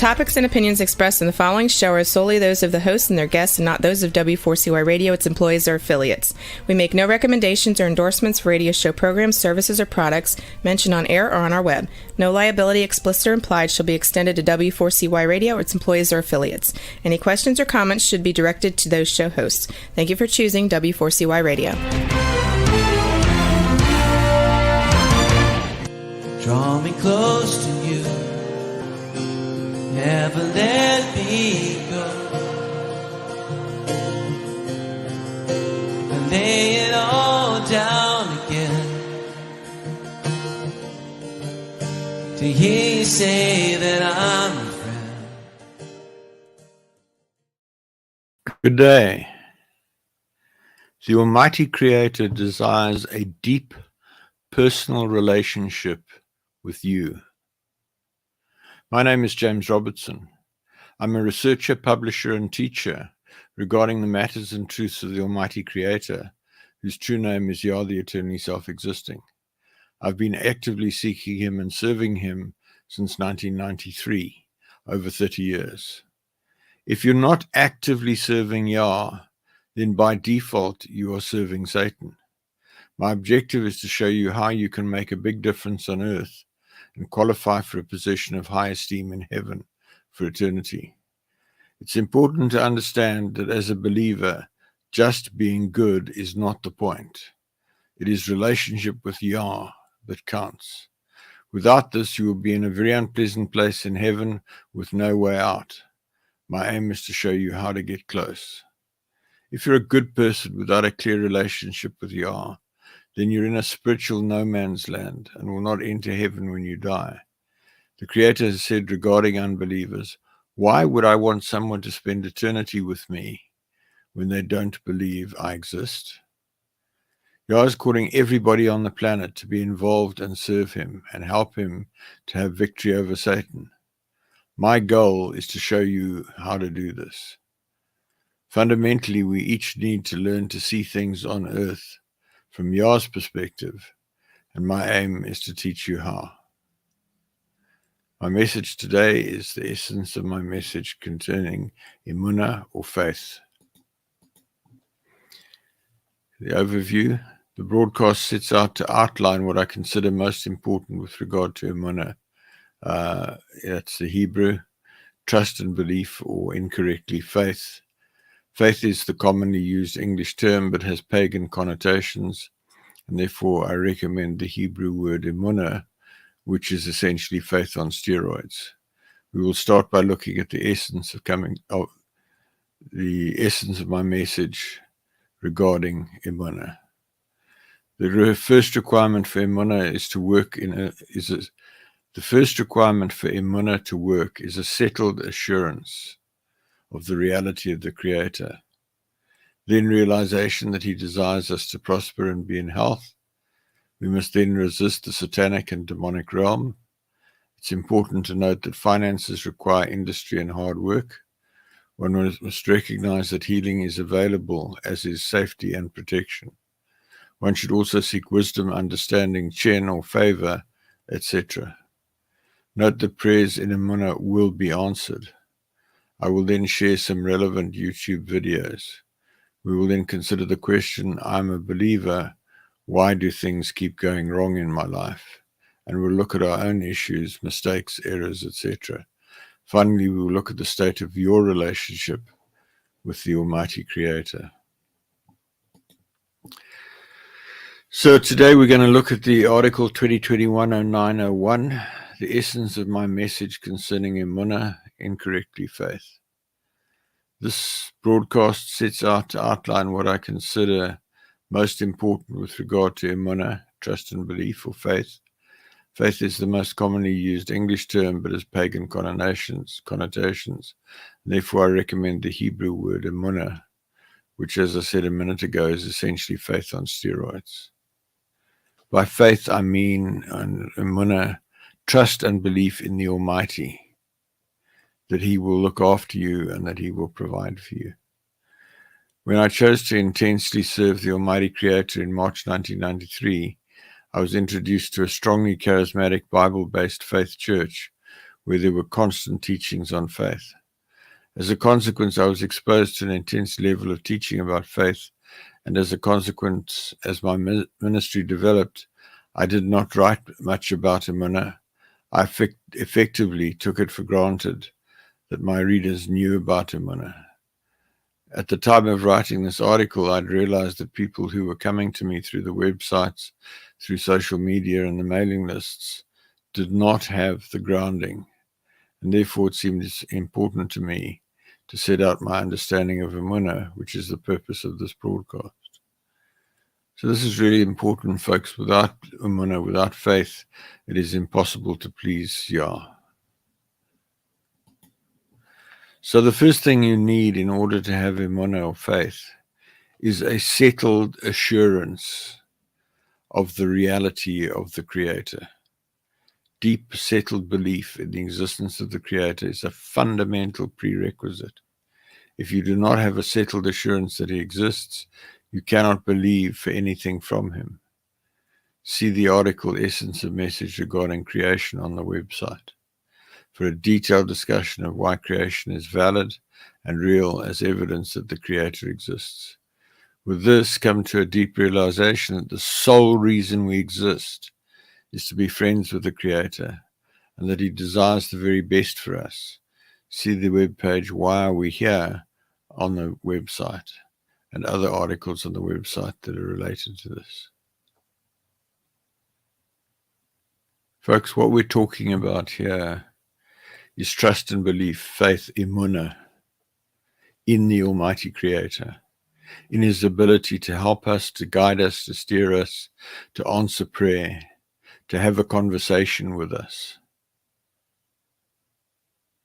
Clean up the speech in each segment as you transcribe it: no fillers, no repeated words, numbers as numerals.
topics and opinions expressed in the following show are solely those of the hosts and their guests and not those of W4CY Radio, its employees, or affiliates. We make no recommendations or endorsements for radio show programs, services, or products mentioned on air or on our web. No liability, explicit or implied, shall be extended to W4CY Radio or its employees or affiliates. Any questions or comments should be directed to those show hosts. Thank you for choosing W4CY Radio. Draw me close to you, never let me go. And lay it all down again, to hear you say that I'm a friend. Good day. The Almighty Creator desires a deep personal relationship with you. My name is James Robertson. I'm a researcher, publisher, and teacher regarding the matters and truths of the Almighty Creator, whose true name is Yah, the eternally self-existing. I've been actively seeking Him and serving Him since 1993, over 30 years. If you're not actively serving Yah, then by default you are serving Satan. My objective is to show you how you can make a big difference on earth and qualify for a position of high esteem in heaven for eternity. It's important to understand that as a believer, just being good is not the point. It is relationship with Yah that counts. Without this, you will be in a very unpleasant place in heaven with no way out. My aim is to show you how to get close. If you're a good person without a clear relationship with Yah, then you're in a spiritual no man's land and will not enter heaven when you die. The Creator has said regarding unbelievers, why would I want someone to spend eternity with me when they don't believe I exist? Yah is calling everybody on the planet to be involved and serve Him and help Him to have victory over Satan. My goal is to show you how to do this. Fundamentally, we each need to learn to see things on earth from Yah's perspective, and my aim is to teach you how. My message today is the essence of my message concerning Emunah, or faith. The overview. The broadcast sets out to outline what I consider most important with regard to Emunah. That's the Hebrew, trust and belief, or incorrectly faith. Faith is the commonly used English term, but has pagan connotations, and therefore I recommend the Hebrew word Emunah, which is essentially faith on steroids. We will start by looking at the essence of my message regarding Emunah. The first requirement for Emunah to work is a settled assurance of the reality of the Creator. Then realization that He desires us to prosper and be in health. We must then resist the satanic and demonic realm. It's important to note that finances require industry and hard work. One must recognize that healing is available, as is safety and protection. One should also seek wisdom, understanding, chen or favor, etc. Note that prayers in Emunah will be answered. I will then share some relevant YouTube videos. We will then consider the question, I'm a believer, why do things keep going wrong in my life? And we'll look at our own issues, mistakes, errors, etc. Finally, we will look at the state of your relationship with the Almighty Creator. So today we're going to look at the article 2021-0901, the essence of my message concerning Emunah, incorrectly faith. This broadcast sets out to outline what I consider most important with regard to Emunah, trust and belief, or faith. Faith is the most commonly used English term, but has pagan connotations. Therefore, I recommend the Hebrew word Emunah, which, as I said a minute ago, is essentially faith on steroids. By faith, I mean, Emunah, trust and belief in the Almighty, that He will look after you and that He will provide for you. When I chose to intensely serve the Almighty Creator in March 1993, I was introduced to a strongly charismatic Bible-based faith church where there were constant teachings on faith. As a consequence, I was exposed to an intense level of teaching about faith, and as a consequence, as my ministry developed, I did not write much about Emunah. I effectively took it for granted that my readers knew about Emunah. At the time of writing this article, I'd realized that people who were coming to me through the websites, through social media and the mailing lists, did not have the grounding, and therefore it seemed important to me to set out my understanding of Emunah, which is the purpose of this broadcast. So this is really important, folks. Without Emunah, without faith, it is impossible to please Yah. So the first thing you need in order to have Emunah or faith is a settled assurance of the reality of the Creator. Deep settled belief in the existence of the Creator is a fundamental prerequisite. If you do not have a settled assurance that He exists, you cannot believe for anything from Him. See the article Essence of Message Regarding Creation on the website for a detailed discussion of why creation is valid and real as evidence that the Creator exists. With this, come to a deep realization that the sole reason we exist is to be friends with the Creator, and that He desires the very best for us. See the webpage Why Are We Here on the website, and other articles on the website that are related to this. Folks, what we're talking about here is trust and belief, faith, Emunah, in the Almighty Creator, in His ability to help us, to guide us, to steer us, to answer prayer, to have a conversation with us,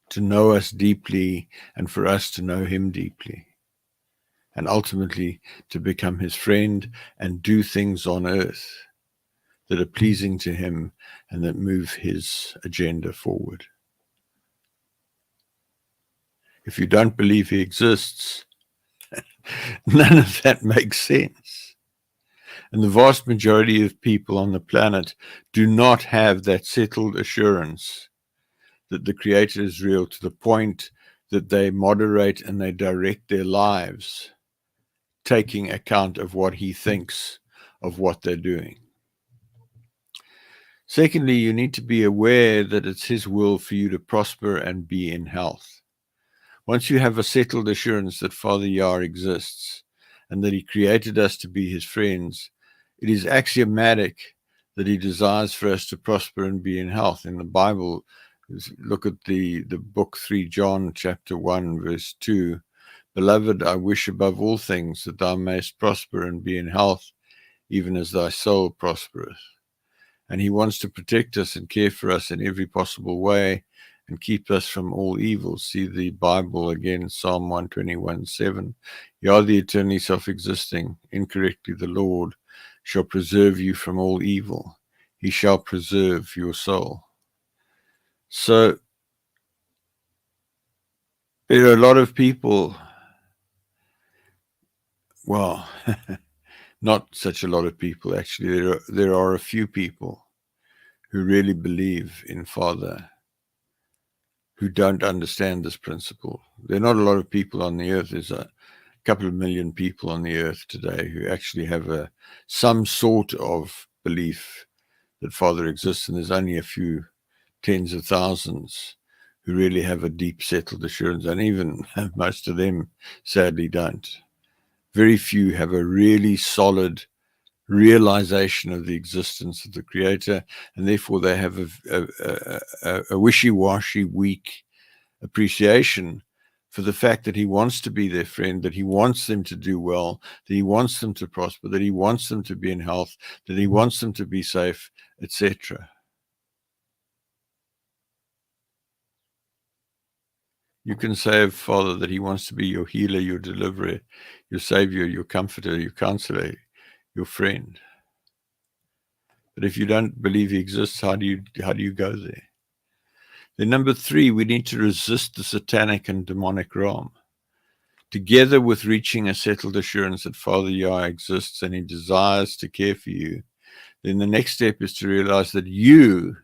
to know us deeply, and for us to know Him deeply, and ultimately to become His friend and do things on earth that are pleasing to Him and that move His agenda forward. If you don't believe He exists, none of that makes sense. And the vast majority of people on the planet do not have that settled assurance that the Creator is real, to the point that they moderate and they direct their lives taking account of what He thinks of what they're doing. Secondly, you need to be aware that it's His will for you to prosper and be in health. Once you have a settled assurance that Father Yah exists and that He created us to be His friends, it is axiomatic that He desires for us to prosper and be in health. In the Bible, look at the book 3 John chapter 1 verse 2. Beloved, I wish above all things that thou mayest prosper and be in health, even as thy soul prospereth. And He wants to protect us and care for us in every possible way and keep us from all evil. See the Bible again, Psalm 121:7. Yah, the eternally self-existing, incorrectly the Lord, shall preserve you from all evil. He shall preserve your soul. So there are a lot of people, well, not such a lot of people actually. There are a few people who really believe in Father, who don't understand this principle. There are not a lot of people on the earth. There's a couple of million people on the earth today who actually have some sort of belief that Father exists, and there's only a few tens of thousands who really have a deep settled assurance, and even most of them sadly don't. Very few have a really solid realization of the existence of the Creator, and therefore they have a wishy-washy, weak appreciation for the fact that He wants to be their friend, that He wants them to do well, that He wants them to prosper, that He wants them to be in health, that He wants them to be safe, etc. You can say of Father that He wants to be your healer, your deliverer, your savior, your comforter, your counselor, your friend. But if you don't believe He exists, how do you go there? Then number 3, we need to resist the satanic and demonic realm. Together with reaching a settled assurance that Father Yah exists and He desires to care for you, then the next step is to realize that you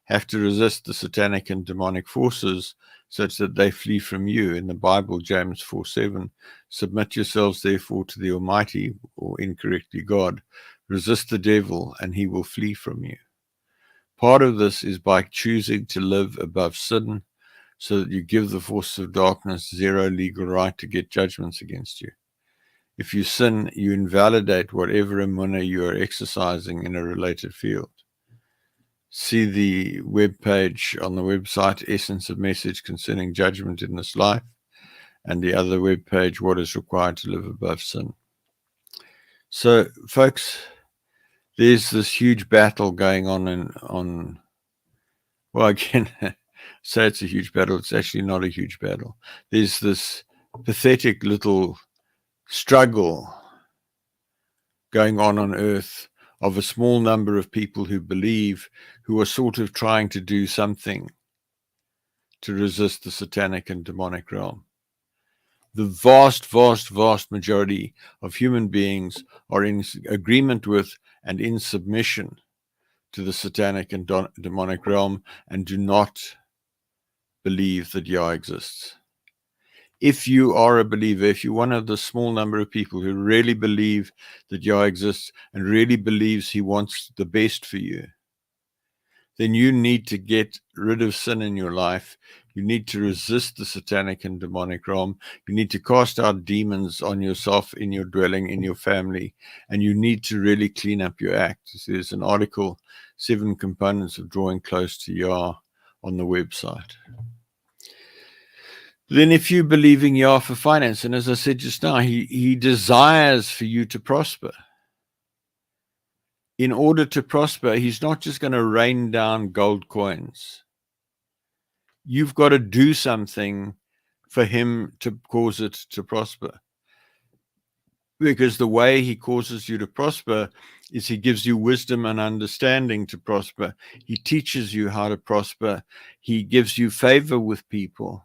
have to resist the satanic and demonic forces such that they flee from you. In the Bible, James 4:7, submit yourselves therefore to the Almighty, or incorrectly God. Resist the devil and he will flee from you. Part of this is by choosing to live above sin so that you give the forces of darkness zero legal right to get judgments against you. If you sin, you invalidate whatever Emunah you are exercising in a related field. See the web page on the website, Essence of Message Concerning Judgment in This Life, and the other web page, What is Required to Live Above Sin. So, folks, there's this huge battle going on. Well, again, say it's a huge battle. It's actually not a huge battle. There's this pathetic little struggle going on earth of a small number of people who believe, who are sort of trying to do something to resist the satanic and demonic realm. The vast majority of human beings are in agreement with and in submission to the satanic and demonic realm and do not believe that Yah exists. If you are a believer, if you're one of the small number of people who really believe that Yah exists and really believes he wants the best for you, then you need to get rid of sin in your life. You need to resist the satanic and demonic realm. You need to cast out demons on yourself, in your dwelling, in your family, and you need to really clean up your act. There's an article, 7 Components of Drawing Close to Yah, on the website. Then if you believe in Yah for finance, and as I said just now, he desires for you to prosper. In order to prosper, he's not just going to rain down gold coins. You've got to do something for him to cause it to prosper. Because the way he causes you to prosper is he gives you wisdom and understanding to prosper. He teaches you how to prosper. He gives you favor with people.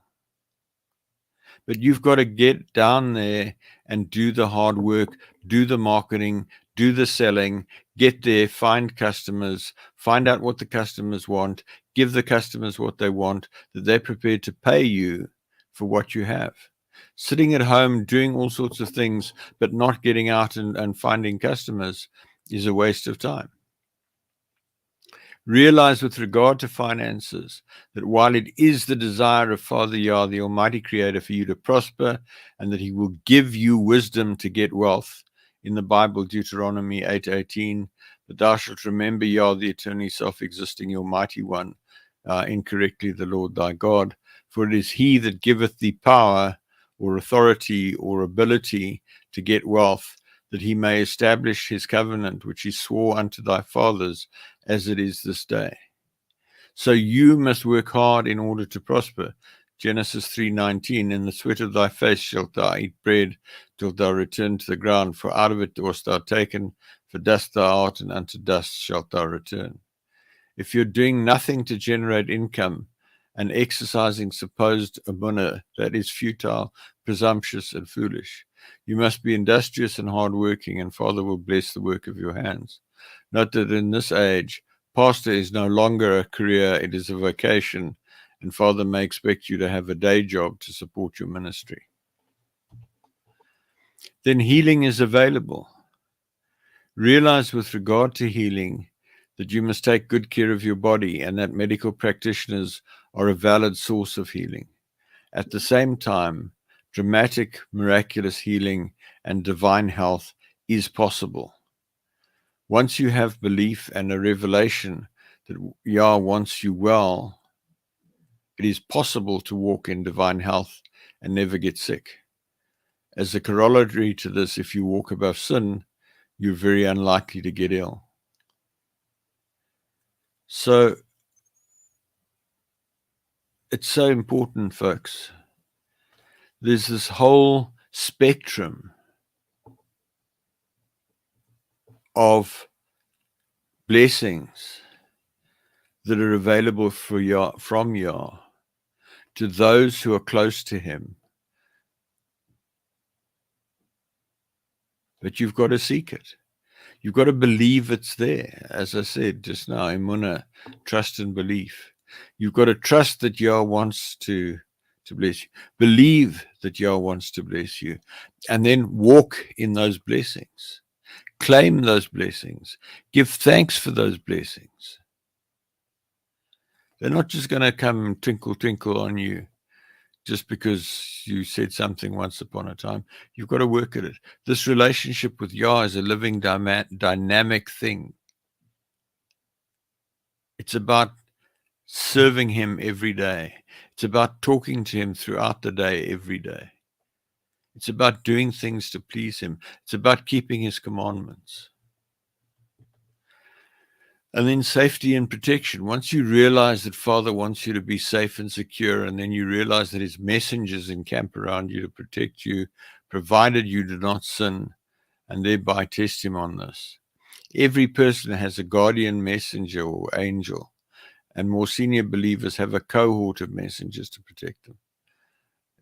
But you've got to get down there and do the hard work, do the marketing, do the selling, get there, find customers, find out what the customers want, give the customers what they want, that they're prepared to pay you for what you have. Sitting at home doing all sorts of things, but not getting out and finding customers is a waste of time. Realize with regard to finances that while it is the desire of Father Yah, the Almighty Creator, for you to prosper and that he will give you wisdom to get wealth, in the Bible, Deuteronomy 8:18, that thou shalt remember Yah, the eternally self-existing, Almighty One, incorrectly the Lord thy God, for it is he that giveth thee power or authority or ability to get wealth, that he may establish his covenant, which he swore unto thy fathers, as it is this day. So you must work hard in order to prosper. Genesis 3:19, in the sweat of thy face shalt thou eat bread till thou return to the ground, for out of it wast thou taken, for dust thou art, and unto dust shalt thou return. If you're doing nothing to generate income and exercising supposed Emunah, that is futile, presumptuous, and foolish. You must be industrious and hardworking, and Father will bless the work of your hands. Note that in this age, pastor is no longer a career, it is a vocation, and Father may expect you to have a day job to support your ministry. Then healing is available. Realize with regard to healing that you must take good care of your body and that medical practitioners are a valid source of healing. At the same time, dramatic, miraculous healing and divine health is possible. Once you have belief and a revelation that Yah wants you well, it is possible to walk in divine health and never get sick. As a corollary to this, if you walk above sin, you're very unlikely to get ill. So it's so important, folks. There's this whole spectrum of blessings that are available for Yah, from Yah, to those who are close to him. But you've got to seek it. You've got to believe it's there. As I said just now, Emunah, trust and belief. You've got to trust that Yah wants to bless you. Believe that Yah wants to bless you. And then walk in those blessings. Claim those blessings. Give thanks for those blessings. They're not just going to come twinkle, twinkle on you just because you said something once upon a time. You've got to work at it. This relationship with Yah is a living, dynamic thing. It's about serving him every day. It's about talking to him throughout the day, every day. It's about doing things to please him. It's about keeping his commandments. And then safety and protection. Once you realize that Father wants you to be safe and secure, and then you realize that his messengers encamp around you to protect you, provided you do not sin, and thereby test him on this. Every person has a guardian messenger or angel, and more senior believers have a cohort of messengers to protect them.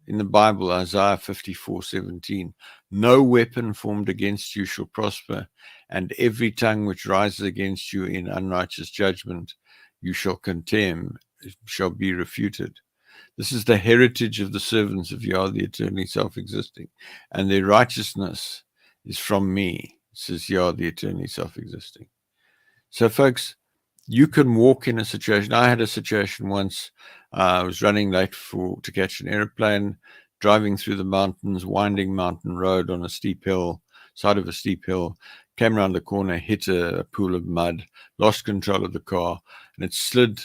In the Bible, Isaiah 54:17, no weapon formed against you shall prosper, and every tongue which rises against you in unrighteous judgment you shall condemn, shall be refuted. This is the heritage of the servants of Yah, the eternally self-existing, and their righteousness is from me, says Yah, the eternally self-existing. So, folks, you can walk in a situation. I had a situation once. I was running late to catch an airplane, driving through the mountains, winding mountain road on a steep hill, side of a steep hill, came around the corner, hit a pool of mud, lost control of the car, and it slid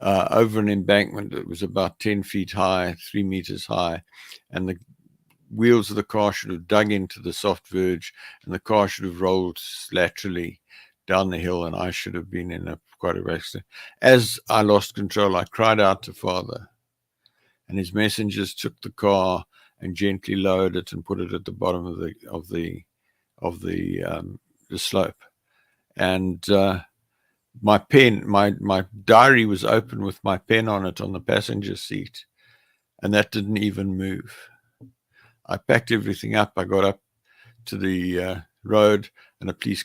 over an embankment that was about 10 feet high, 3 meters high, and the wheels of the car should have dug into the soft verge, and the car should have rolled laterally down the hill, and I should have been in quite a accident. As I lost control, I cried out to Father, and his messengers took the car and gently lowered it and put it at the bottom of the slope. And my pen, my diary was open with my pen on it on the passenger seat, and that didn't even move. I packed everything up. I got up to the road, and a police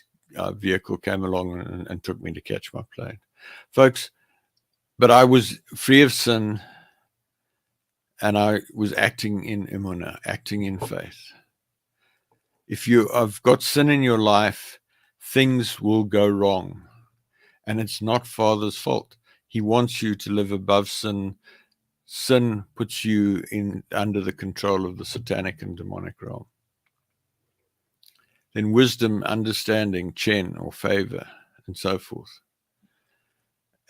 vehicle came along and took me to catch my plane. Folks, but I was free of sin, and I was acting in Emunah, acting in faith. If you have got sin in your life, things will go wrong, and it's not Father's fault. He wants you to live above sin. Sin puts you under the control of the satanic and demonic realm. Then wisdom, understanding, chen or favor, and so forth.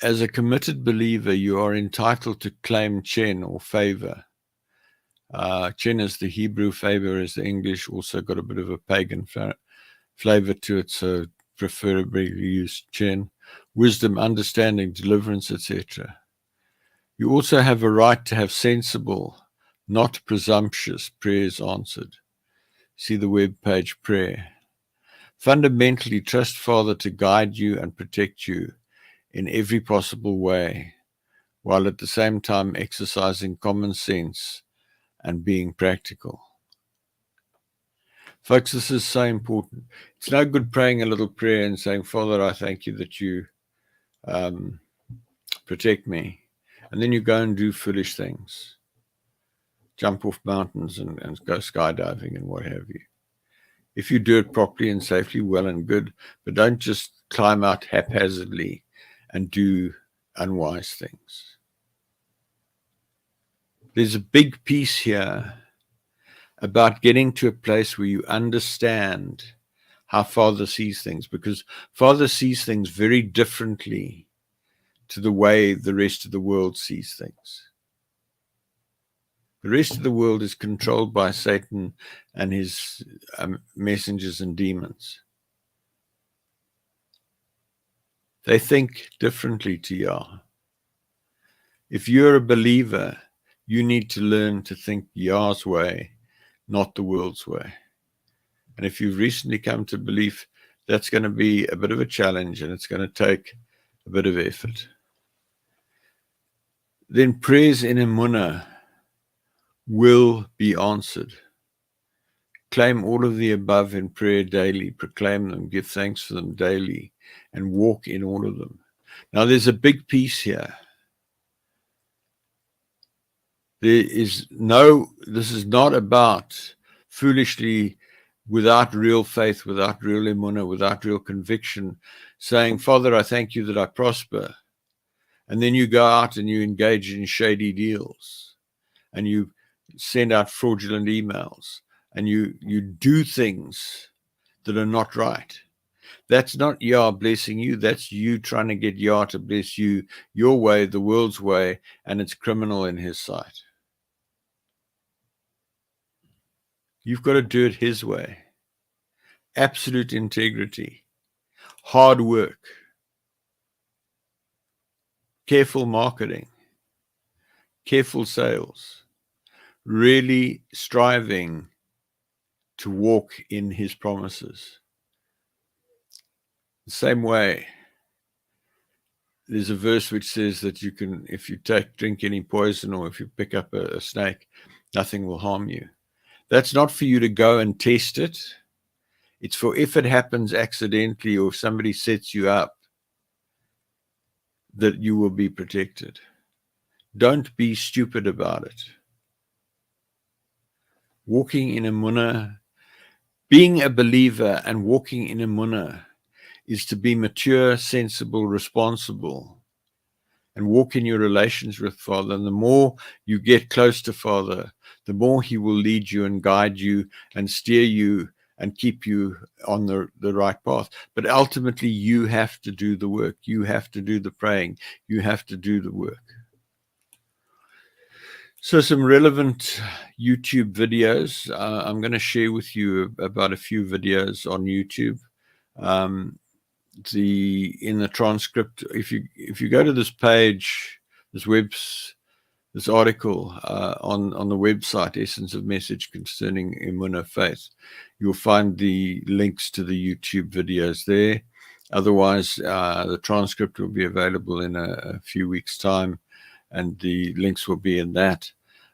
As a committed believer, you are entitled to claim chen or favor. Chen is the Hebrew, favor is the English, also got a bit of a pagan flavor to it, so preferably use chen. Wisdom, understanding, deliverance, etc. You also have a right to have sensible, not presumptuous prayers answered. See the webpage prayer. Fundamentally, trust Father to guide you and protect you in every possible way, while at the same time exercising common sense and being practical. Folks, this is so important. It's no good praying a little prayer and saying, Father, I thank you that you protect me. And then you go and do foolish things. Jump off mountains and go skydiving and what have you. If you do it properly and safely, well and good, but don't just climb out haphazardly and do unwise things. There's a big piece here about getting to a place where you understand how Father sees things, because Father sees things very differently to the way the rest of the world sees things. The rest of the world is controlled by Satan and his messengers and demons. They think differently to Yah. If you're a believer, you need to learn to think Yah's way, not the world's way. And if you've recently come to belief, that's going to be a bit of a challenge, and it's going to take a bit of effort. Then prayers in Emunah will be answered. Claim all of the above in prayer daily. Proclaim them, give thanks for them daily, and walk in all of them. Now, there's a big piece here. This is not about foolishly, without real faith, without real emunah, without real conviction, saying, Father, I thank you that I prosper. And then you go out and you engage in shady deals, and you send out fraudulent emails, and you do things that are not right. That's not Yah blessing you. That's you trying to get Yah to bless you your way, the world's way, and it's criminal in his sight. You've got to do it his way. Absolute integrity, hard work, careful marketing, careful sales, really striving to walk in his promises. The same way, there's a verse which says that you can, if you drink any poison, or if you pick up a snake, nothing will harm you. That's not for you to go and test it. It's for if it happens accidentally, or if somebody sets you up, that you will be protected. Don't be stupid about it. Walking in emunah, being a believer and walking in emunah is to be mature, sensible, responsible, and walk in your relations with Father. And the more you get close to Father, the more he will lead you and guide you and steer you and keep you on the right path. But ultimately, you have to do the work. You have to do the praying. You have to do the work. So some relevant YouTube videos. I'm going to share with you about a few videos on YouTube. In the transcript, if you go to this page, this article on the website, Essence of Message Concerning Emunah Faith, you'll find the links to the YouTube videos there. Otherwise, the transcript will be available in a few weeks' time, and the links will be in that.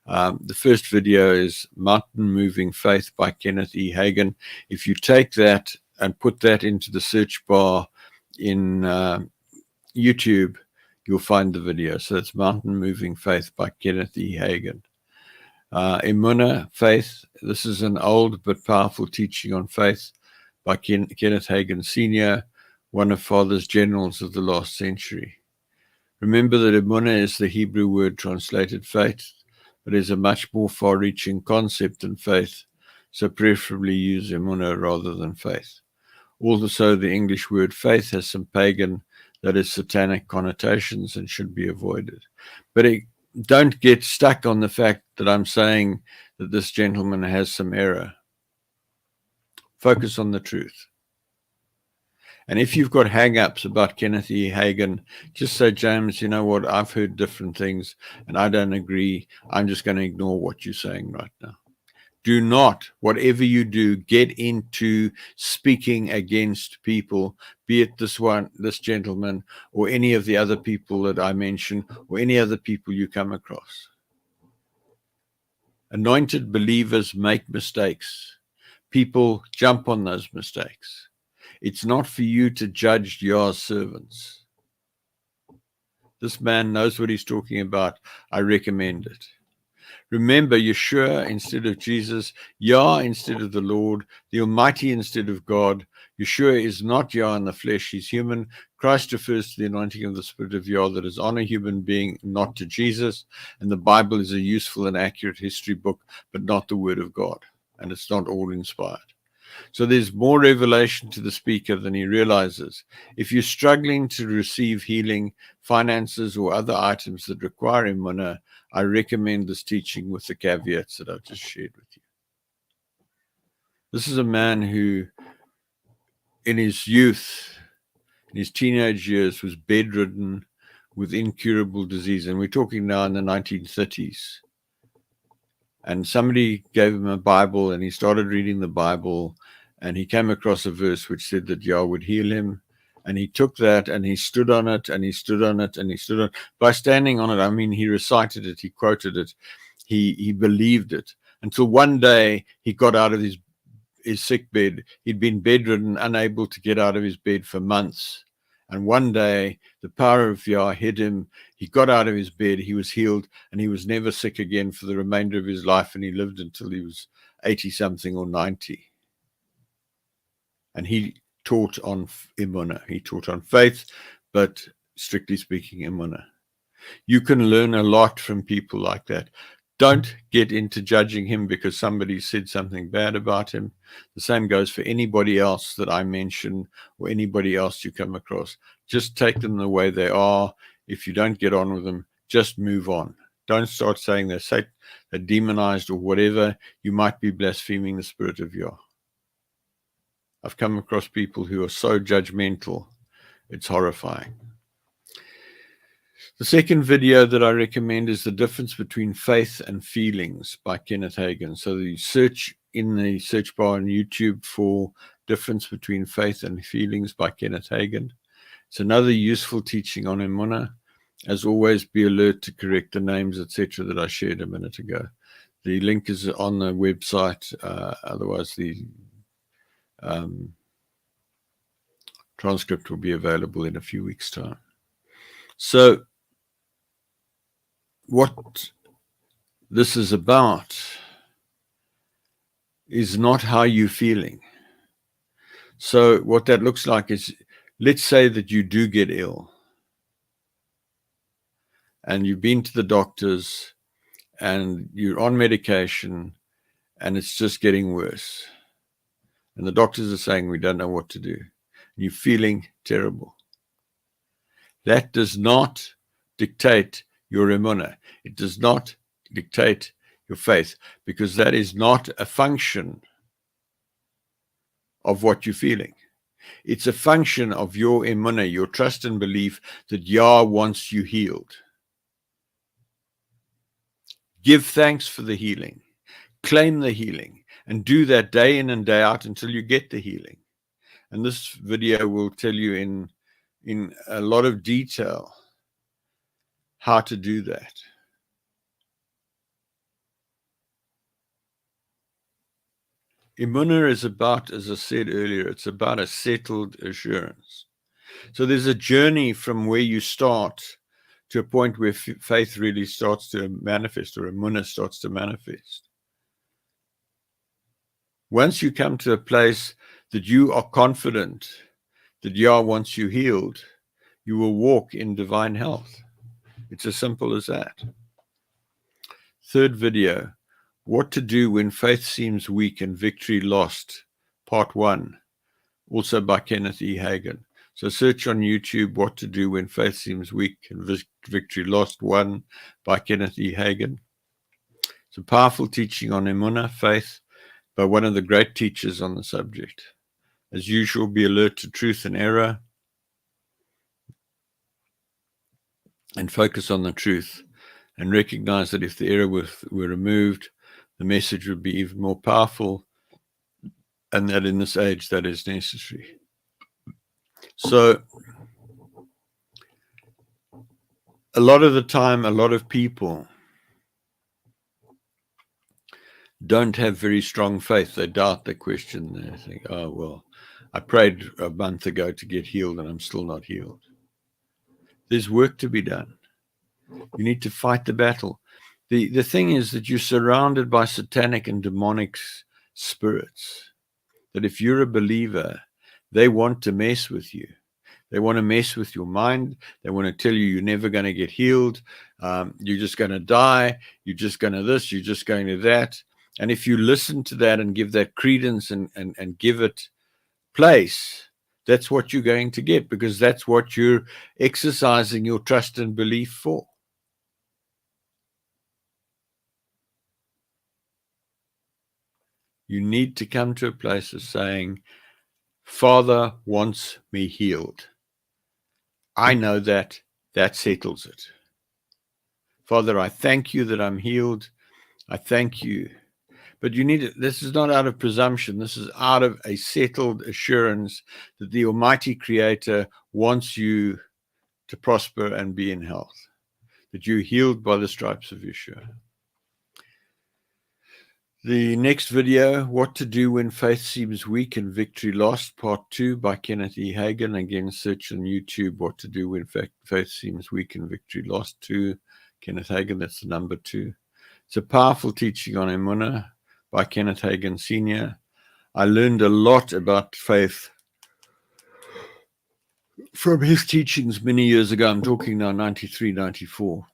The first video is Mountain Moving Faith by Kenneth E. Hagan. If you take that and put that into the search bar in YouTube, you'll find the video. So it's Mountain Moving Faith by Kenneth E. Hagan. Emunah, Faith. This is an old but powerful teaching on faith by Kenneth Hagan Sr., one of Father's generals of the last century. Remember that Emunah is the Hebrew word translated faith, but is a much more far-reaching concept than faith, so preferably use Emunah rather than faith. Also, the English word faith has some pagan, that is satanic connotations, and should be avoided. But don't get stuck on the fact that I'm saying that this gentleman has some error. Focus on the truth. And if you've got hang-ups about Kenneth E. Hagan, just say, James, you know what, I've heard different things, and I don't agree. I'm just going to ignore what you're saying right now. Do not, whatever you do, get into speaking against people, be it this gentleman, or any of the other people that I mentioned, or any other people you come across. Anointed believers make mistakes. People jump on those mistakes. It's not for you to judge your servants. This man knows what he's talking about. I recommend it. Remember Yeshua instead of Jesus, Yah instead of the Lord, the Almighty instead of God. Yeshua is not Yah in the flesh, he's human. Christ refers to the anointing of the Spirit of Yah that is on a human being, not to Jesus. And the Bible is a useful and accurate history book, but not the Word of God. And it's not all inspired. So there's more revelation to the speaker than he realizes. If you're struggling to receive healing, finances, or other items that require emunah, I recommend this teaching with the caveats that I've just shared with you. This is a man who, in his youth, in his teenage years, was bedridden with incurable disease. And we're talking now in the 1930s. And somebody gave him a Bible, and he started reading the Bible, and he came across a verse which said that Yah would heal him. And he took that, and he stood on it, and he stood on it, and he stood on it. By standing on it, I mean he recited it, he quoted it, he believed it, until one day he got out of his his sick bed. He'd been bedridden, unable to get out of his bed for months. And one day, the power of Yah hit him. He got out of his bed, he was healed, and he was never sick again for the remainder of his life, and he lived until he was 80-something or 90. And he taught on Emunah. He taught on faith, but strictly speaking, Emunah. You can learn a lot from people like that. Don't get into judging him because somebody said something bad about him. The same goes for anybody else that I mention or anybody else you come across. Just take them the way they are. If you don't get on with them, just move on. Don't start saying they're demonized or whatever. You might be blaspheming the Spirit of Yah. I've come across people who are so judgmental. It's horrifying. The second video that I recommend is The Difference Between Faith and Feelings by Kenneth Hagin. So you search in the search bar on YouTube for Difference Between Faith and Feelings by Kenneth Hagin. It's another useful teaching on Emunah. As always, be alert to correct the names, etc., that I shared a minute ago. The link is on the website. Otherwise, the transcript will be available in a few weeks' time. So, what this is about is not how you're feeling. So what that looks like is, let's say that you do get ill and you've been to the doctors and you're on medication and it's just getting worse. And the doctors are saying, we don't know what to do. And you're feeling terrible. That does not dictate your emunah. It does not dictate your faith, because that is not a function of what you're feeling. It's a function of your emunah, your trust and belief that Yah wants you healed. Give thanks for the healing. Claim the healing. And do that day in and day out until you get the healing. And this video will tell you in a lot of detail how to do that. Emunah is about, as I said earlier, it's about a settled assurance. So there's a journey from where you start to a point where faith really starts to manifest, or Emunah starts to manifest. Once you come to a place that you are confident that Yah wants you healed, you will walk in divine health. It's as simple as that. Third video, what to do when faith seems weak and victory lost, part 1, also by Kenneth E. Hagin. So search on YouTube, what to do when faith seems weak and victory lost, 1 by Kenneth E. Hagin. It's a powerful teaching on Emunah, faith, by one of the great teachers on the subject. As usual, be alert to truth and error and focus on the truth, and recognize that if the error were removed, the message would be even more powerful, and that in this age that is necessary. So a lot of the time, a lot of people don't have very strong faith. They doubt, they question, they think, oh, well, I prayed a month ago to get healed and I'm still not healed. There's work to be done. You need to fight the battle. The thing is that you're surrounded by satanic and demonic spirits, that if you're a believer, they want to mess with you. They want to mess with your mind. They want to tell you you're never going to get healed. You're just going to die. You're just going to this. You're just going to that. And if you listen to that and give that credence and give it place, that's what you're going to get, because that's what you're exercising your trust and belief for. You need to come to a place of saying, Father wants me healed. I know that settles it. Father, I thank you that I'm healed. I thank you. But you need it. This is not out of presumption. This is out of a settled assurance that the Almighty Creator wants you to prosper and be in health, that you're healed by the stripes of Yeshua. The next video, What to Do When Faith Seems Weak and Victory Lost, Part 2 by Kenneth E. Hagan. Again, search on YouTube, What to Do When Faith Seems Weak and Victory Lost, 2, Kenneth Hagan, that's the number 2. It's a powerful teaching on Emunah by Kenneth Hagan Sr. I learned a lot about faith from his teachings many years ago. I'm talking now 93, 94.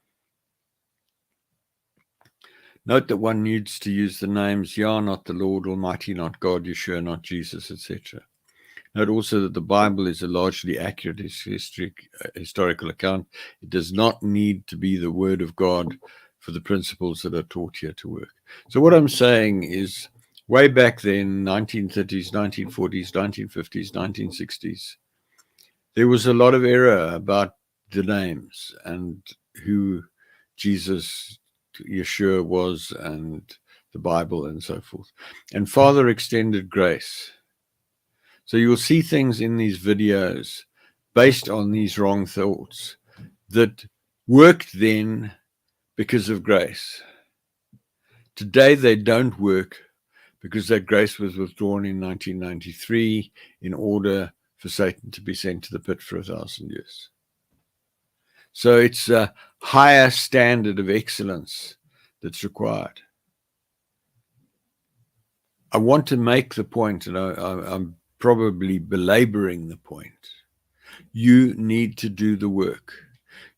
Note that one needs to use the names Yah, not the Lord, Almighty, not God, Yeshua, not Jesus, etc. Note also that the Bible is a largely accurate historical account. It does not need to be the Word of God for the principles that are taught here to work. So what I'm saying is, way back then, 1930s, 1940s, 1950s, 1960s, there was a lot of error about the names and who Jesus, Yeshua was, and the Bible and so forth. And Father extended grace. So you'll see things in these videos based on these wrong thoughts that worked then because of grace. Today they don't work because that grace was withdrawn in 1993 in order for Satan to be sent to the pit for 1,000 years. So it's a higher standard of excellence that's required. I want to make the point, and I'm probably belaboring the point. You need to do the work.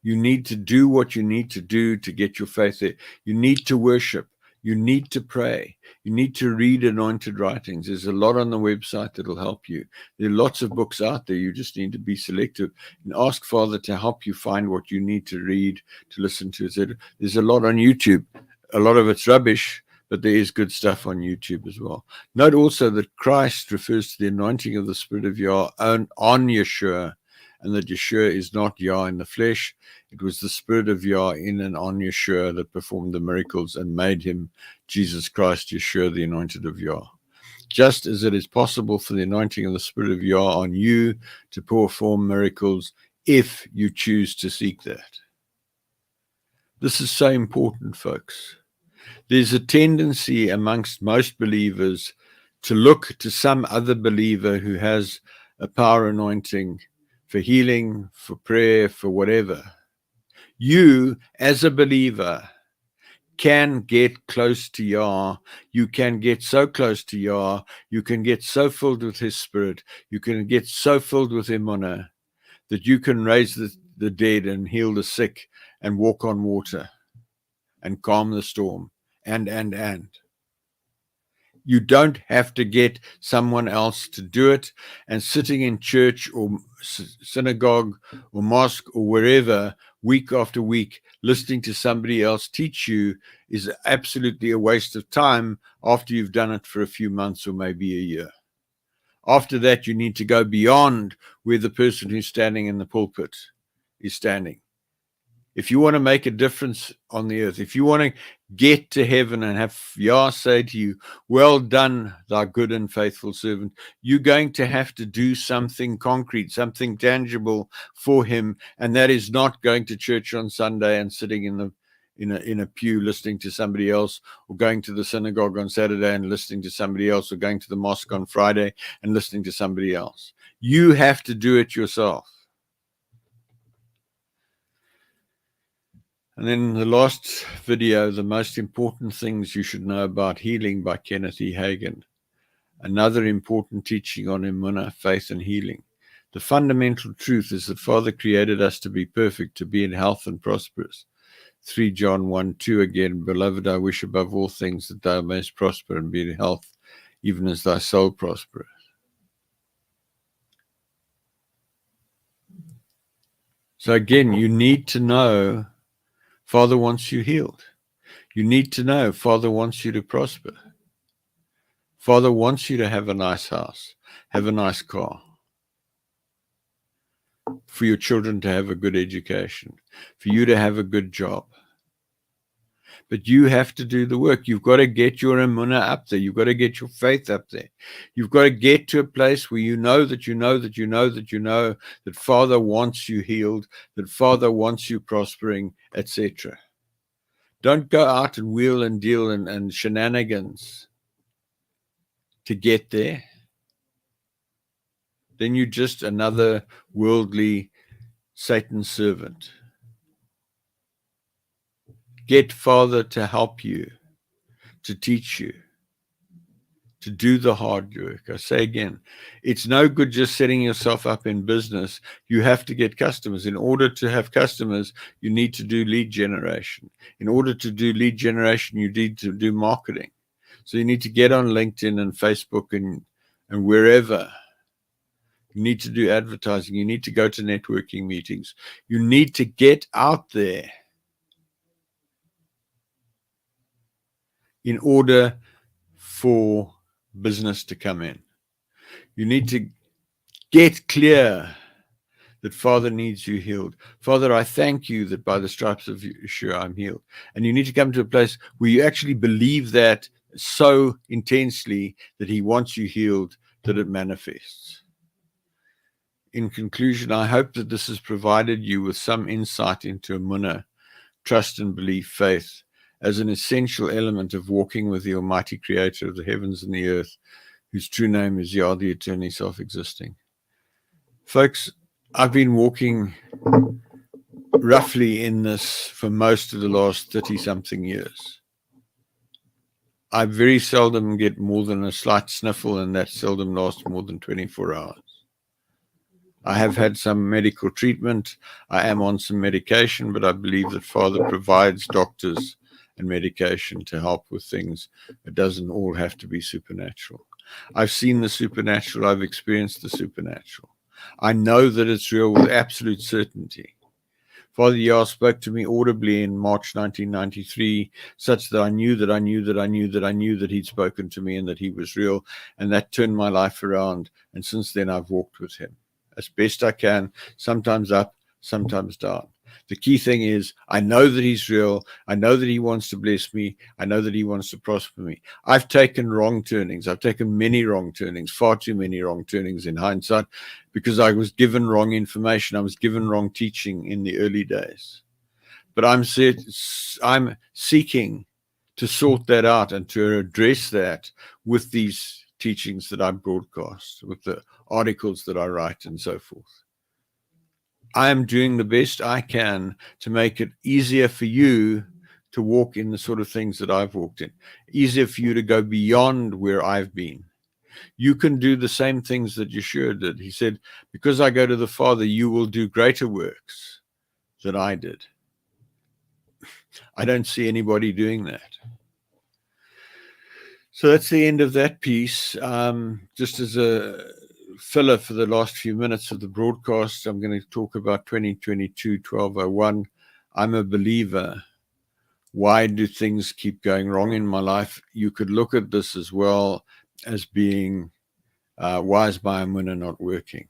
You need to do what you need to do to get your faith there. You need to worship. You need to pray. You need to read anointed writings. There's a lot on the website that will help you. There are lots of books out there. You just need to be selective and ask Father to help you find what you need to read, to listen to, etc. There's a lot on YouTube. A lot of it's rubbish, but there is good stuff on YouTube as well. Note also that Christ refers to the anointing of the Spirit of Yah on Yeshua, and that Yeshua is not Yah in the flesh. It was the Spirit of Yah in and on Yeshua that performed the miracles and made him Jesus Christ, Yeshua, the anointed of Yah. Just as it is possible for the anointing of the Spirit of Yah on you to perform miracles if you choose to seek that. This is so important, folks. There's a tendency amongst most believers to look to some other believer who has a power anointing for healing, for prayer, for whatever. You, as a believer, can get close to Yah. You can get so close to Yah. You can get so filled with His Spirit. You can get so filled with Emunah that you can raise the dead and heal the sick and walk on water and calm the storm. And. You don't have to get someone else to do it, and sitting in church or synagogue or mosque or wherever week after week listening to somebody else teach you is absolutely a waste of time after you've done it for a few months or maybe a year. After that, you need to go beyond where the person who's standing in the pulpit is standing. If you want to make a difference on the earth, if you want to get to heaven and have Yah say to you, well done, thy good and faithful servant, you're going to have to do something concrete, something tangible for him. And that is not going to church on Sunday and sitting in a pew listening to somebody else, or going to the synagogue on Saturday and listening to somebody else, or going to the mosque on Friday and listening to somebody else. You have to do it yourself. And then the last video, the most important things you should know about healing by Kenneth E. Hagan. Another important teaching on Emunah, faith and healing. The fundamental truth is that Father created us to be perfect, to be in health and prosperous. 3 John 1:2 again, beloved, I wish above all things that thou mayest prosper and be in health, even as thy soul prospereth. So again, you need to know Father wants you healed. You need to know Father wants you to prosper. Father wants you to have a nice house, have a nice car, for your children to have a good education, for you to have a good job. But you have to do the work. You've got to get your Emunah up there. You've got to get your faith up there. You've got to get to a place where you know that Father wants you healed, that Father wants you prospering, etc. Don't go out and wheel and deal and shenanigans to get there. Then you're just another worldly Satan servant. Get Father to help you, to teach you, to do the hard work. I say again, it's no good just setting yourself up in business. You have to get customers. In order to have customers, you need to do lead generation. In order to do lead generation, you need to do marketing. So you need to get on LinkedIn and Facebook and wherever. You need to do advertising. You need to go to networking meetings. You need to get out there in order for business to come in. You need to get clear that Father needs you healed. Father, I thank you that by the stripes of Yeshua I'm healed. And you need to come to a place where you actually believe that so intensely that he wants you healed, that it manifests. In conclusion, I hope that this has provided you with some insight into Emunah, trust and belief, faith, as an essential element of walking with the Almighty Creator of the heavens and the earth, whose true name is Yah, the eternally self-existing. Folks, I've been walking roughly in this for most of the last 30-something years. I very seldom get more than a slight sniffle, and that seldom lasts more than 24 hours. I have had some medical treatment. I am on some medication, but I believe that Father provides doctors and medication to help with things. It doesn't all have to be supernatural. I've seen the supernatural. I've experienced the supernatural. I know that it's real with absolute certainty. Father Yah spoke to me audibly in March 1993, such that I knew that he'd spoken to me and that he was real, and that turned my life around. And since then, I've walked with him as best I can, sometimes up, sometimes down. The key thing is, I know that he's real. I know that he wants to bless me. I know that he wants to prosper me. I've taken wrong turnings. I've taken many wrong turnings, far too many wrong turnings in hindsight, because I was given wrong information. I was given wrong teaching in the early days. But I'm seeking to sort that out and to address that with these teachings that I broadcast, with the articles that I write and so forth. I am doing the best I can to make it easier for you to walk in the sort of things that I've walked in, easier for you to go beyond where I've been. You can do the same things that Yeshua did. He said, because I go to the Father, you will do greater works than I did. I don't see anybody doing that. So that's the end of that piece. Just as a filler for the last few minutes of the broadcast, I'm going to talk about 2022-1201. I'm a believer. Why do things keep going wrong in my life? You could look at this as well as being, why is my Emunah not working?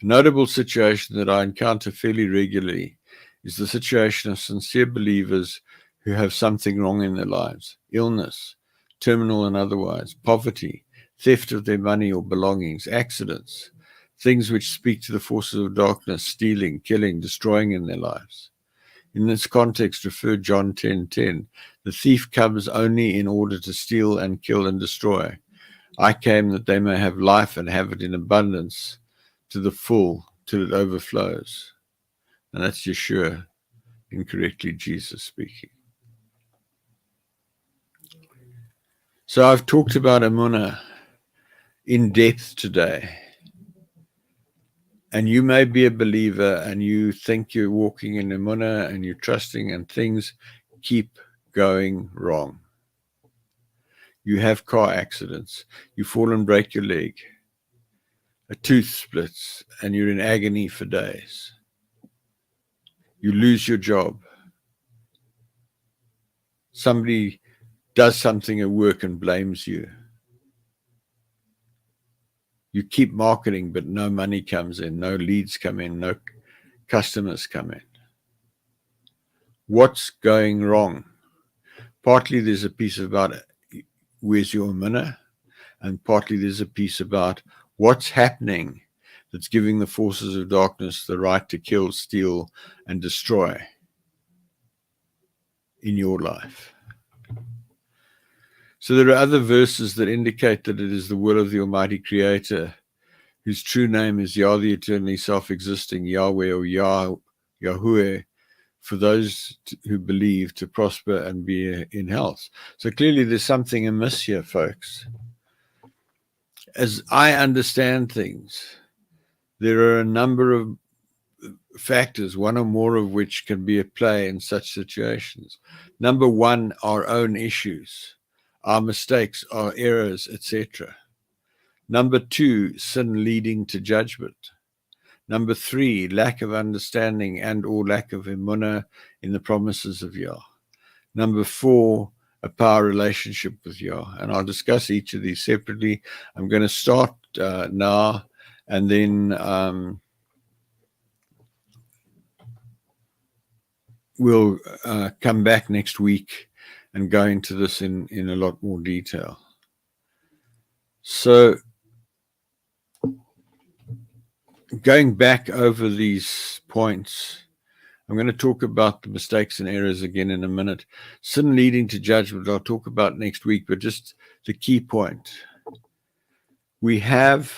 A notable situation that I encounter fairly regularly is the situation of sincere believers who have something wrong in their lives: illness, terminal and otherwise, poverty, theft of their money or belongings, accidents, things which speak to the forces of darkness, stealing, killing, destroying in their lives. In this context, refer John 10:10. The thief comes only in order to steal and kill and destroy. I came that they may have life and have it in abundance to the full, till it overflows. And that's Yeshua, incorrectly Jesus speaking. So I've talked about Emunah in depth today. And you may be a believer and you think you're walking in Emunah and you're trusting, and things keep going wrong. You have car accidents. You fall and break your leg. A tooth splits and you're in agony for days. You lose your job. Somebody does something at work and blames you. You keep marketing, but no money comes in, no leads come in, no customers come in. What's going wrong? Partly there's a piece about where's your Emunah, and partly there's a piece about what's happening that's giving the forces of darkness the right to kill, steal, and destroy. in your life. So there are other verses that indicate that it is the will of the Almighty Creator, whose true name is Yah, the eternally self-existing, Yahweh or Yahuwah, for those who believe to prosper and be in health. So clearly there's something amiss here, folks. As I understand things, there are a number of factors, one or more of which can be at play in such situations. Number one, our own issues, our mistakes, our errors, etc. Number two, sin leading to judgment. Number three, lack of understanding and or lack of emunah in the promises of Yah. Number four, a power relationship with Yah. And I'll discuss each of these separately. I'm going to start now, and then we'll come back next week and go into this in a lot more detail. So going back over these points, I'm going to talk about the mistakes and errors again in a minute. Sin leading to judgment, I'll talk about next week, but just the key point. We have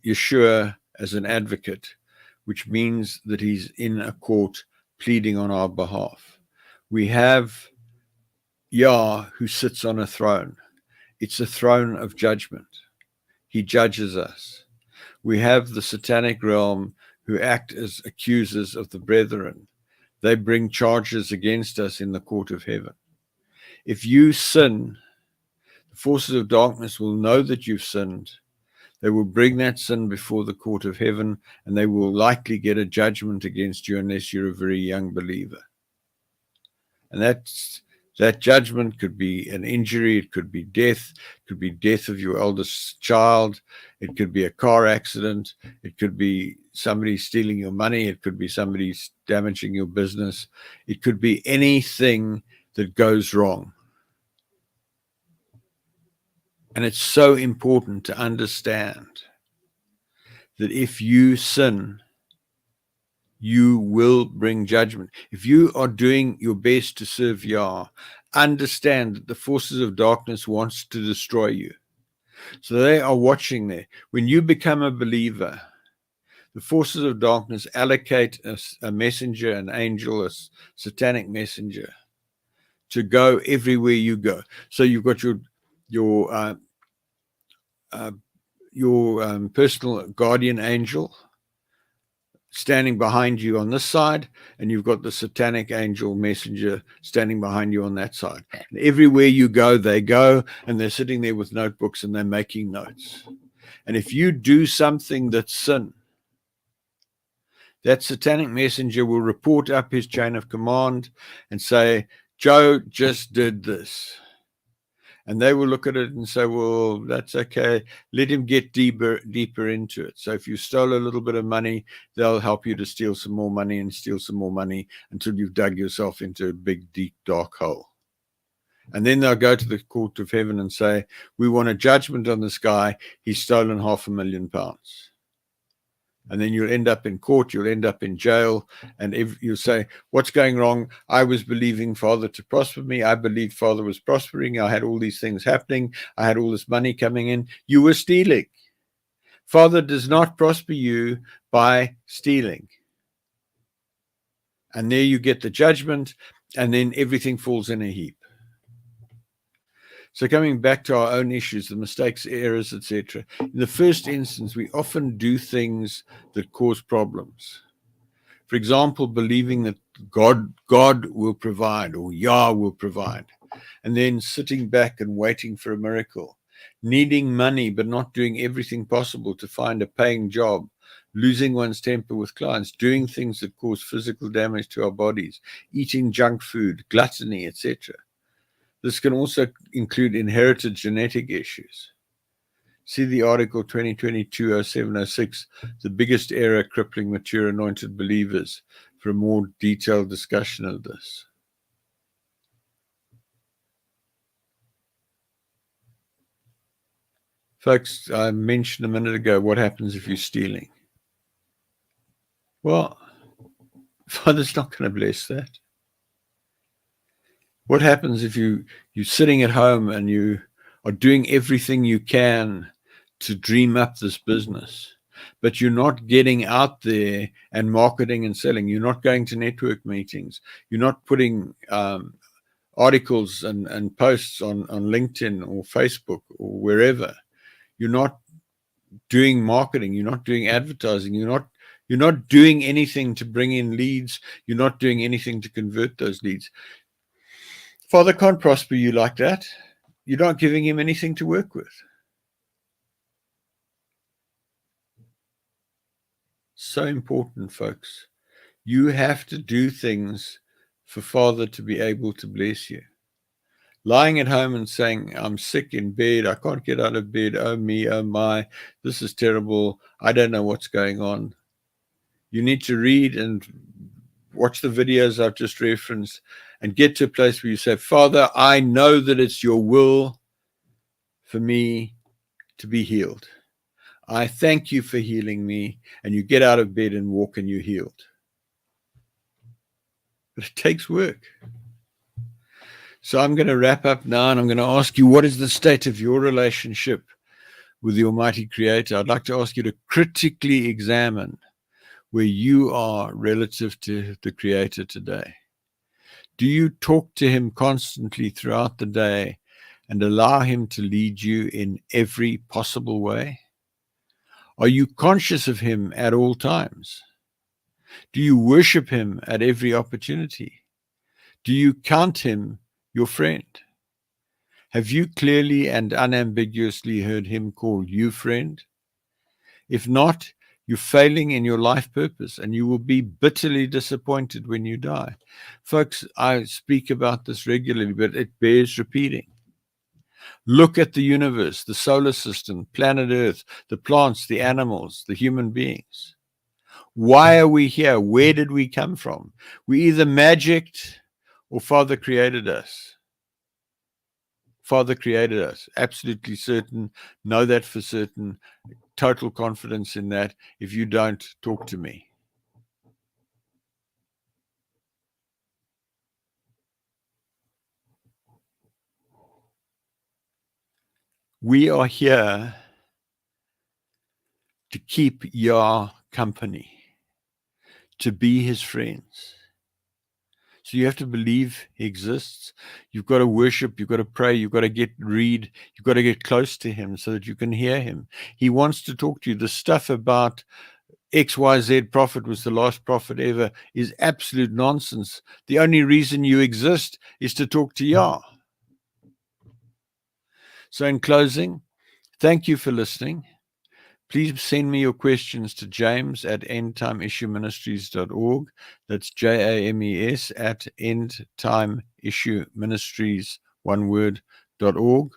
Yeshua as an advocate, which means that he's in a court pleading on our behalf. We have Yah who sits on a throne. It's a throne of judgment. He judges us. We have the satanic realm who act as accusers of the brethren. They bring charges against us in the court of heaven. If you sin, the forces of darkness will know that you've sinned. They will bring that sin before the court of heaven, and they will likely get a judgment against you unless you're a very young believer. And that judgment could be an injury, it could be death, it could be death of your eldest child, it could be a car accident, it could be somebody stealing your money, it could be somebody damaging your business, it could be anything that goes wrong. And it's so important to understand that if you sin, you will bring judgment. If you are doing your best to serve Yah, understand that the forces of darkness wants to destroy you. So they are watching there. When you become a believer, the forces of darkness allocate a messenger, an angel, a satanic messenger, to go everywhere you go. So you've got your personal guardian angel standing behind you on this side, and you've got the satanic angel messenger standing behind you on that side. And everywhere you go, they go, and they're sitting there with notebooks and they're making notes. And if you do something that's sin, that satanic messenger will report up his chain of command and say, Joe just did this. And they will look at it and say, well, that's okay. Let him get deeper into it. So if you stole a little bit of money, they'll help you to steal some more money and steal some more money until you've dug yourself into a big, deep, dark hole. And then they'll go to the court of heaven and say, we want a judgment on this guy. He's stolen £500,000. And then you'll end up in court, you'll end up in jail, and you'll say, what's going wrong? I was believing Father to prosper me. I believed Father was prospering. I had all these things happening. I had all this money coming in. You were stealing. Father does not prosper you by stealing. And there you get the judgment, and then everything falls in a heap. So coming back to our own issues, the mistakes, errors, etc. In the first instance, we often do things that cause problems. For example, believing that God will provide, or Yah will provide, and then sitting back and waiting for a miracle, needing money but not doing everything possible to find a paying job, losing one's temper with clients, doing things that cause physical damage to our bodies, eating junk food, gluttony, etc. This can also include inherited genetic issues. See the article 2022-0706, The Biggest Error Crippling Mature Anointed Believers, for a more detailed discussion of this. Folks, I mentioned a minute ago, what happens if you're stealing? Well, Father's not going to bless that. What happens if you're sitting at home and you are doing everything you can to dream up this business, but you're not getting out there and marketing and selling? You're not going to network meetings. You're not putting articles and posts on LinkedIn or Facebook or wherever. You're not doing marketing. You're not doing advertising. You're not doing anything to bring in leads. You're not doing anything to convert those leads. Father can't prosper you like that. You're not giving him anything to work with. So important, folks. You have to do things for Father to be able to bless you. Lying at home and saying, I'm sick in bed, I can't get out of bed, oh me, oh my, this is terrible, I don't know what's going on. You need to read and watch the videos I've just referenced and get to a place where you say, Father, I know that it's your will for me to be healed. I thank you for healing me. And you get out of bed and walk and you're healed. But it takes work. So I'm going to wrap up now, and I'm going to ask you, what is the state of your relationship with the Almighty Creator? I'd like to ask you to critically examine where you are relative to the Creator today. Do you talk to him constantly throughout the day and allow him to lead you in every possible way? Are you conscious of him at all times? Do you worship him at every opportunity? Do you count him your friend? Have you clearly and unambiguously heard him call you friend? If not, you're failing in your life purpose, and you will be bitterly disappointed when you die. Folks, I speak about this regularly, but it bears repeating. Look at the universe, the solar system, planet Earth, the plants, the animals, the human beings. Why are we here? Where did we come from? We either magicked or Father created us. Father created us. Absolutely certain. Know that for certain. Total confidence in that. If you don't, talk to me. We are here to keep Yah company, to be his friends. So you have to believe he exists. You've got to worship. You've got to pray. You've got to read. You've got to get close to him so that you can hear him. He wants to talk to you. The stuff about XYZ prophet was the last prophet ever is absolute nonsense. The only reason you exist is to talk to Yah. So in closing, thank you for listening. Please send me your questions to James at endtimeissueministries.org. That's JAMES at endtimeissueministries, one word, .org.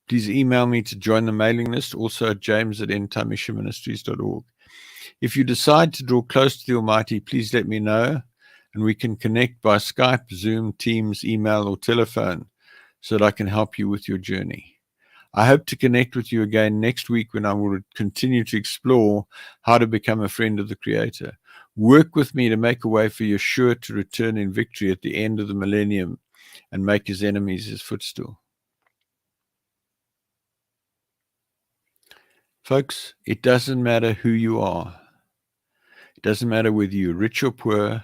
Please email me to join the mailing list, also at James at endtimeissueministries.org. If you decide to draw close to the Almighty, please let me know, and we can connect by Skype, Zoom, Teams, email, or telephone so that I can help you with your journey. I hope to connect with you again next week when I will continue to explore how to become a friend of the Creator. Work with me to make a way for Yeshua to return in victory at the end of the millennium and make his enemies his footstool. Folks, it doesn't matter who you are. It doesn't matter whether you're rich or poor,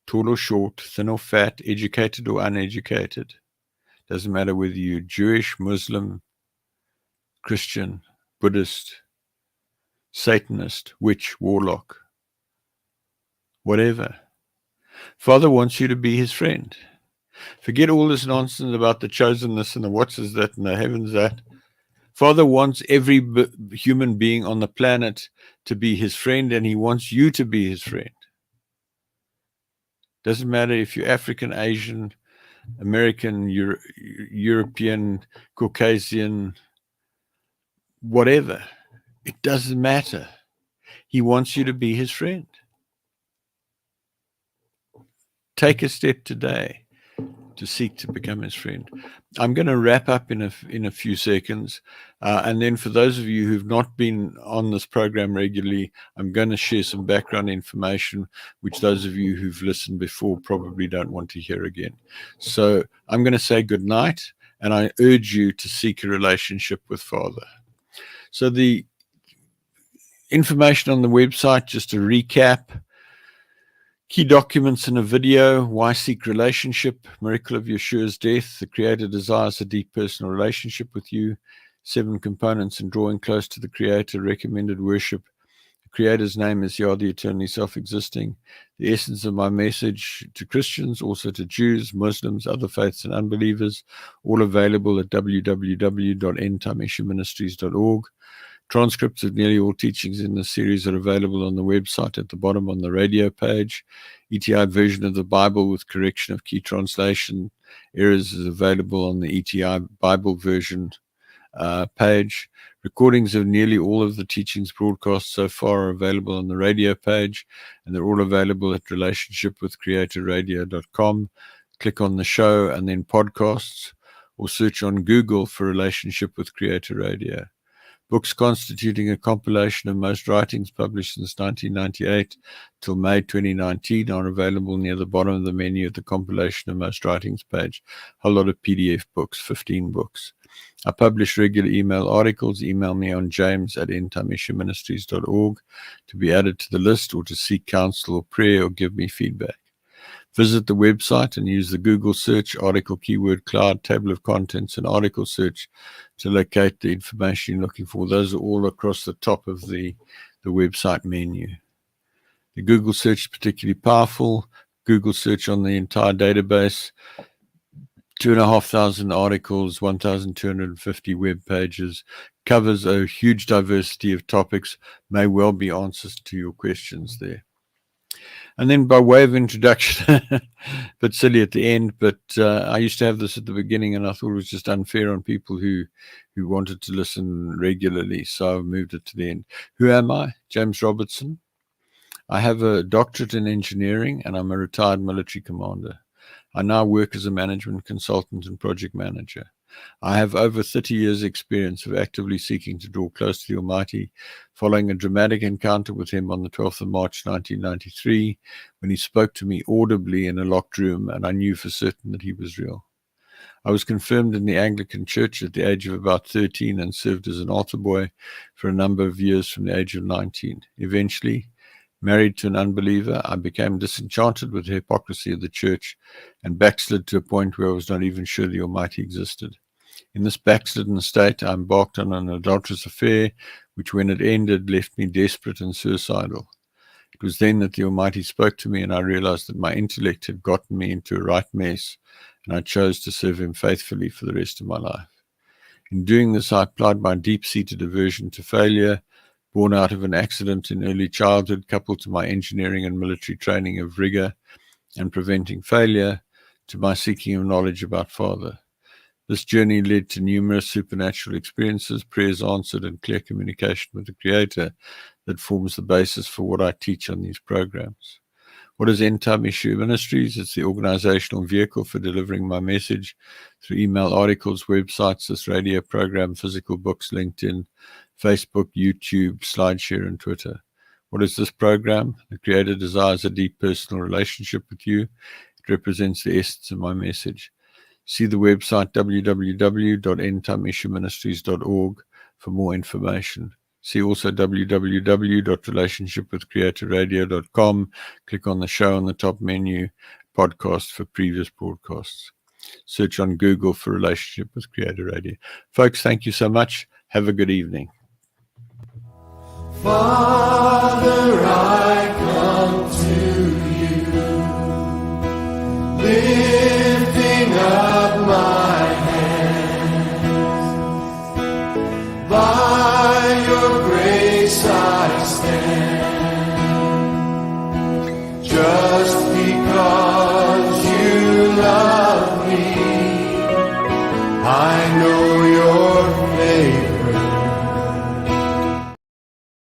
tall or short, thin or fat, educated or uneducated. It doesn't matter whether you're Jewish, Muslim, Christian, Buddhist, Satanist, witch, warlock, whatever. Father wants you to be his friend. Forget all this nonsense about the chosenness and the what's is that and the heavens that. Father wants every human being on the planet to be his friend, and he wants you to be his friend. Doesn't matter if you're African, Asian, American, European, Caucasian, whatever. It doesn't matter. He wants you to be his friend. Take a step today to seek to become his friend. I'm going to wrap up in a few seconds. And then for those of you who've not been on this program regularly, I'm going to share some background information, which those of you who've listened before probably don't want to hear again. So I'm going to say good night, and I urge you to seek a relationship with Father. So the information on the website, just to recap: key documents in a video: why seek relationship, miracle of Yeshua's death, the Creator desires a deep personal relationship with you, 7 components in drawing close to the Creator, recommended worship, the Creator's name is Yah, the eternally self-existing, the essence of my message to Christians, also to Jews, Muslims, other faiths and unbelievers, all available at www.endtimeissueministries.org. Transcripts of nearly all teachings in this series are available on the website at the bottom on the radio page. ETI version of the Bible with correction of key translation errors is available on the ETI Bible version page. Recordings of nearly all of the teachings broadcast so far are available on the radio page, and they're all available at relationshipwithcreatorradio.com. Click on the show and then podcasts, or search on Google for Relationship with Creator Radio. Books constituting a compilation of most writings published since 1998 till May 2019 are available near the bottom of the menu at the compilation of most writings page. A whole lot of PDF books, 15 books. I publish regular email articles. Email me on james@endtimeissueministries.org to be added to the list, or to seek counsel or prayer, or give me feedback. Visit the website and use the Google search, article keyword cloud, table of contents, and article search to locate the information you're looking for. Those are all across the top of the website menu. The Google search is particularly powerful. Google search on the entire database, 2,500 articles, 1,250 web pages, covers a huge diversity of topics, may well be answers to your questions there. And then by way of introduction, but silly at the end, but I used to have this at the beginning, and I thought it was just unfair on people who wanted to listen regularly, so I moved it to the end. Who am I? James Robertson. I have a doctorate in engineering, and I'm a retired military commander. I now work as a management consultant and project manager. I have over 30 years' experience of actively seeking to draw close to the Almighty, following a dramatic encounter with him on the 12th of March 1993, when he spoke to me audibly in a locked room, and I knew for certain that he was real. I was confirmed in the Anglican Church at the age of about 13 and served as an altar boy for a number of years from the age of 19. Eventually, married to an unbeliever, I became disenchanted with the hypocrisy of the church and backslid to a point where I was not even sure the Almighty existed. In this backslidden state, I embarked on an adulterous affair, which, when it ended, left me desperate and suicidal. It was then that the Almighty spoke to me, and I realized that my intellect had gotten me into a right mess, and I chose to serve him faithfully for the rest of my life. In doing this, I applied my deep-seated aversion to failure, born out of an accident in early childhood, coupled to my engineering and military training of rigor and preventing failure, to my seeking of knowledge about Father. This journey led to numerous supernatural experiences, prayers answered, and clear communication with the Creator that forms the basis for what I teach on these programs. What is End Time Issue Ministries? It's the organizational vehicle for delivering my message through email, articles, websites, this radio program, physical books, LinkedIn, Facebook, YouTube, SlideShare, and Twitter. What is this program? The Creator desires a deep personal relationship with you. It represents the essence of my message. See the website www.endtimeissueministries.org for more information. See also www.relationshipwithcreatorradio.com. Click on the show on the top menu, podcast for previous broadcasts. Search on Google for Relationship with Creator Radio. Folks, thank you so much. Have a good evening. Father, I come to you, lifting up my hands. By your grace I stand.